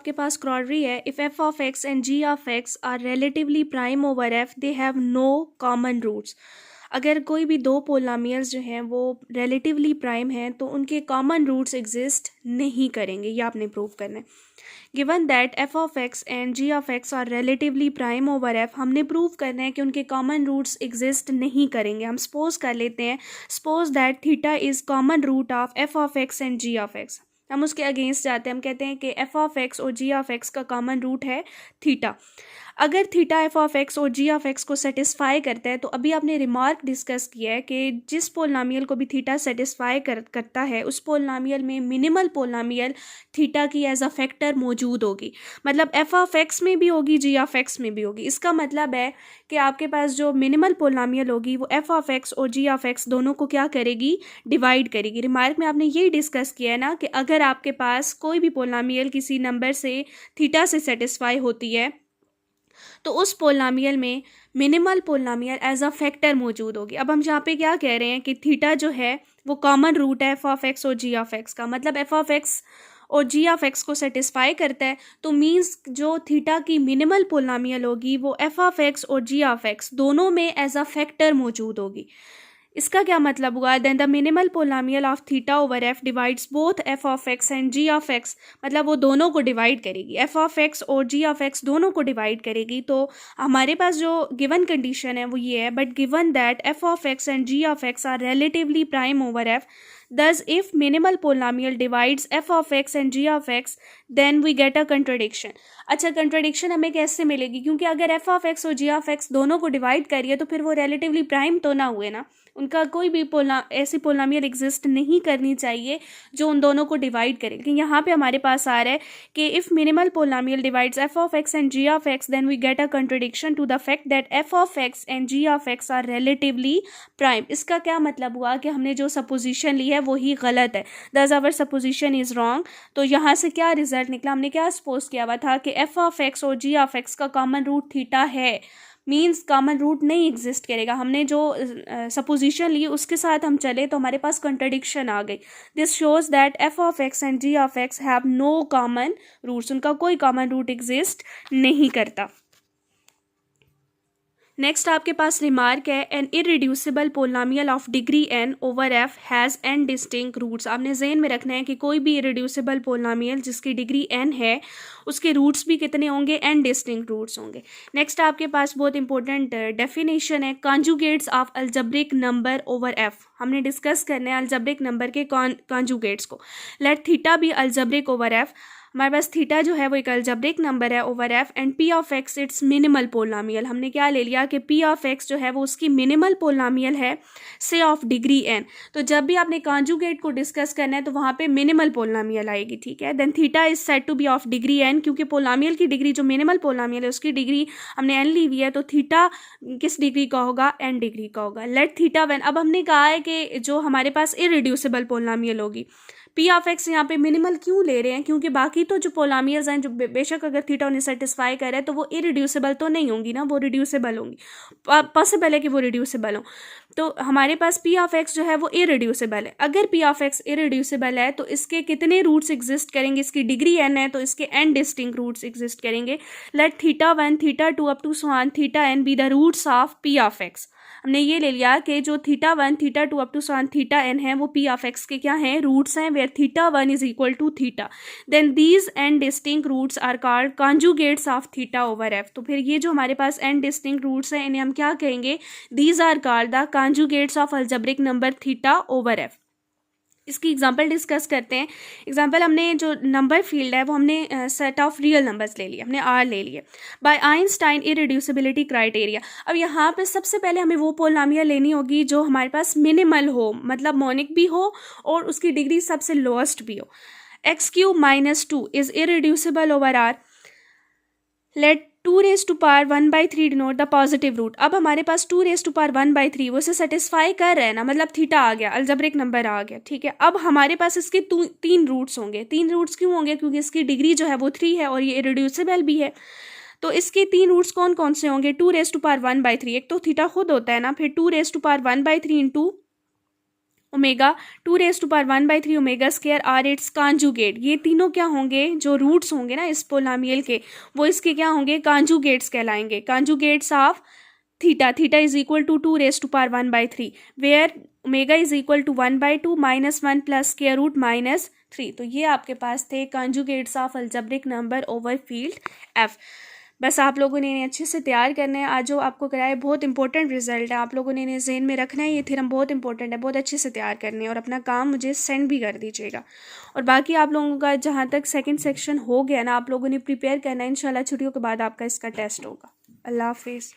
आपके पास क्रॉडरी है, if f of x and g of x are relatively prime over F they have no common roots. अगर कोई भी दो पोलिनोमियल्स जो हैं वो रिलेटिवली प्राइम हैं तो उनके कॉमन रूट्स एग्जिस्ट नहीं करेंगे, ये आपने प्रूव करना है। Given that f of x and g of x are relatively prime over F, हमने प्रूव करना है कि उनके कॉमन रूट्स एग्जिस्ट नहीं करेंगे। हम सपोज कर लेते हैं, suppose that theta is common root of f of x and g of x. हम उसके अगेंस्ट जाते हैं, हम कहते हैं कि एफ ऑफ एक्स और जी ऑफ एक्स का कॉमन रूट है थीटा। अगर थीटा एफ ऑफ एक्स और जी ऑफ एक्स को सेटिस्फाई करता है तो अभी आपने रिमार्क डिस्कस किया है कि जिस पोलिनोमियल को भी थीटा सेटिस्फाई करता है उस पोलिनोमियल में मिनिमल पोलिनोमियल थीटा की एज अ फैक्टर मौजूद होगी। मतलब एफ ऑफ एक्स में भी होगी, जी ऑफ एक्स में भी होगी। इसका मतलब है कि आपके पास जो मिनिमल पोलिनोमियल होगी वो एफ ऑफ एक्स और जी ऑफ एक्स दोनों को क्या करेगी, डिवाइड करेगी। रिमार्क में आपने यही डिस्कस किया है ना कि अगर आपके पास कोई भी पोलिनोमियल किसी नंबर से थीटा से सेटिस्फाई होती है तो उस पोलिनोमियल में minimal polynomial as a factor मौजूद होगी। अब हम यहाँ पे क्या कह रहे हैं कि थीटा जो है वो कॉमन रूट है एफ ऑफ एक्स और जी ऑफ एक्स का। मतलब एफ ऑफ एक्स और जी ऑफ एक्स को सेटिस्फाई करता है तो मीन्स जो थीटा की मिनिमल पोलिनोमियल होगी वो एफ ऑफ एक्स और जी ऑफ एक्स दोनों में एज अ फैक्टर मौजूद होगी। इसका क्या मतलब हुआ, then the minimal polynomial of theta over F divides both f of x and g of x. मतलब वो दोनों को डिवाइड करेगी, एफ ऑफ एक्स और जी ऑफ एक्स दोनों को डिवाइड करेगी। तो हमारे पास जो गिवन कंडीशन है वो ये है, but given that f of x and g of x are relatively prime over F, thus if minimal polynomial divides f of x and g of x then we get a contradiction। अच्छा, contradiction हमें कैसे मिलेगी, क्योंकि अगर f of x और g of x दोनों को divide करिए तो फिर वो रिलेटिवली प्राइम तो ना हुए ना, उनका कोई भी ऐसी पोलिनोमियल एग्जिस्ट नहीं करनी चाहिए जो उन दोनों को डिवाइड करे। लेकिन यहाँ पे हमारे पास आ रहा है कि if minimal polynomial divides f of x and g of x then we get a contradiction to the fact that f of x and g of x are relatively prime। इसका क्या मतलब हुआ कि हमने जो सपोजिशन ली है वही गलत है, दस आवर सपोजिशन इज रॉन्ग। तो यहाँ से क्या रिजल्ट निकला, हमने क्या सपोज किया हुआ था कि एफ ऑफ एक्स और जी ऑफ एक्स का कॉमन रूट थीटा है, मीन्स कॉमन रूट नहीं एग्जिस्ट करेगा। हमने जो सपोजिशन ली उसके साथ हम चले तो हमारे पास कंट्राडिक्शन आ गई। This shows that f of x and g of x have no common roots, उनका कोई कॉमन रूट एग्जिस्ट नहीं करता। नेक्स्ट आपके पास रिमार्क है, an irreducible polynomial of degree n over F has n distinct roots. आपने ज़हन में रखना है कि कोई भी इरिड्यूसिबल पोलिनोमियल जिसकी डिग्री एन है उसके रूट्स भी कितने होंगे, एन डिस्टिंक्ट रूट्स होंगे। नेक्स्ट आपके पास बहुत इंपॉर्टेंट डेफिनेशन है, conjugates of algebraic number over F. हमने डिस्कस करना है अलजेब्रिक नंबर के कॉन्जुगेट्स को। Let theta be algebraic over F, हमारे पास थीटा जो है वो एक अलजेब्रिक नंबर है over F, and p of x its minimal polynomial. हमने क्या ले लिया कि पी ऑफ एक्स जो है वो उसकी मिनिमल पोलिनोमियल है से ऑफ डिग्री एन। तो जब भी आपने कॉन्जुगेट को डिस्कस करना है तो वहाँ पे मिनिमल पोलिनोमियल आएगी, ठीक है। Then theta is said to be of degree n, क्योंकि पोलिनोमियल की डिग्री जो मिनिमल पोलिनोमियल है उसकी डिग्री हमने एन ली हुई है, तो थीटा किस डिग्री का होगा, एन डिग्री का होगा। लेट थीटा व्हेन, अब हमने कहा है कि जो हमारे पास इरिड्यूसिबल पोलिनोमियल होगी, पी ऑफ एक्स यहाँ पे मिनिमल क्यों ले रहे हैं, क्योंकि बाकी तो जो पोलिनोमियल्स हैं जो बेशक अगर थीटा उन्हें सेटिस्फाई करे तो वो इरिड्यूसिबल तो नहीं होंगी ना, वो रिड्यूसिबल होंगी, पॉसिबल है कि वो रिड्यूसिबल हो। तो हमारे पास पी ऑफ एक्स जो है वो इरिड्यूसिबल है। अगर पी ऑफ एक्स इरिड्यूसिबल है तो इसके कितने रूट्स एग्जिस्ट करेंगे, इसकी डिग्री एन है तो इसके एन डिस्टिंक्ट रूट्स एग्जिस्ट करेंगे। Let theta one theta two up to so on theta n be the roots of p of x. हमने ये ले लिया कि जो theta one theta two up to so on theta n है वो P of x के क्या हैं, रूट्स हैं, where theta one is equal to theta. Then these n distinct roots are called conjugates of theta over F. तो फिर ये जो हमारे पास एन डिस्टिंक्ट रूट्स हैं इन्हें हम क्या कहेंगे, these are called the conjugates of algebraic number theta over F. इसकी एग्जांपल डिस्कस करते हैं। एग्जांपल हमने जो नंबर फील्ड है वो हमने सेट ऑफ रियल नंबर्स ले लिए, हमने आर ले लिए बाय आइंस्टाइन इरिड्यूसिबिलिटी क्राइटेरिया। अब यहाँ पे सबसे पहले हमें वो पोलिनोमियल लेनी होगी जो हमारे पास मिनिमल हो, मतलब मोनिक भी हो और उसकी डिग्री सबसे लोएस्ट भी हो। X cube minus two is irreducible over R. Let 2 raise to power 1/3 denote the positive root. अब हमारे पास 2 रेज टू पावर 1/3 वो इसे सेटिस्फाई कर रहे हैं ना, मतलब थीटा आ गया, अलजेब्रिक नंबर आ गया, ठीक है। अब हमारे पास इसके 3 रूट्स होंगे। 3 रूट्स क्यों होंगे, क्योंकि इसकी डिग्री जो है वो 3 है और ये इरिड्यूसिबल भी है। तो इसके 3 रूट्स कौन कौन से होंगे, 2 रेज टू पावर 1/3, एक तो थीटा खुद होता है ना, फिर 2 raise to power 1/3 into omega 2⁻⁴ omega square are its conjugate. ये तीनों क्या होंगे, जो रूट्स होंगे ना इस पोलामियल के, वो इसके क्या होंगे, कॉन्जुगेट्स कहलाएंगे। Conjugates of theta, theta is equal to 2⁻⁴ where omega is equal to 1/2 -1 plus square root -3। तो ये आपके पास थे conjugates of algebraic number over field F. बस आप लोगों ने इन्हें अच्छे से तैयार करना है। आज जो आपको कराया बहुत इंपॉर्टेंट रिजल्ट है, आप लोगों ने इन्हें ज़हन में रखना है। ये थ्योरम बहुत इंपॉर्टेंट है, बहुत अच्छे से तैयार करने हैं और अपना काम मुझे सेंड भी कर दीजिएगा। और बाकी आप लोगों का जहाँ तक सेकंड सेक्शन हो गया ना, आप लोगों ने प्रिपेयर करना है। इंशाल्लाह छुट्टियों के बाद आपका इसका टेस्ट होगा। अल्लाह हाफिज़।